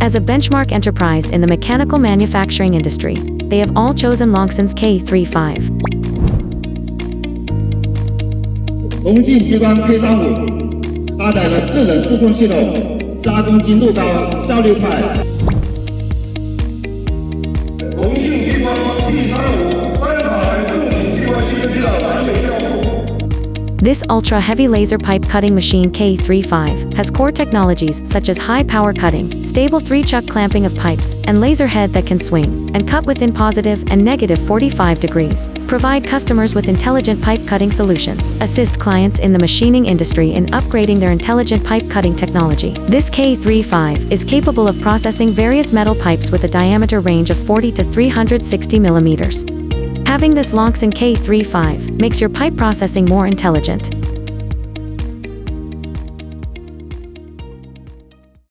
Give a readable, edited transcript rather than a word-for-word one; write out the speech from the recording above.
As a benchmark enterprise in the mechanical manufacturing industry, they have all chosen Longxin's K35. 龙信激光 K35 搭载了智能数控系统，加工精度高，效率快。龙信激光 T35 3台重型激光吸尘器的完美调度。 This ultra-heavy laser pipe cutting machine K35 has core technologies such as high-power cutting, stable 3-chuck clamping of pipes, and laser head that can swing and cut within positive and negative 45 degrees. Provide customers with intelligent pipe cutting solutions. Assist clients in the machining industry in upgrading their intelligent pipe cutting technology. This K35 is capable of processing various metal pipes with a diameter range of 40 to 360 millimeters. Having this Longxin K35 makes your pipe processing more intelligent.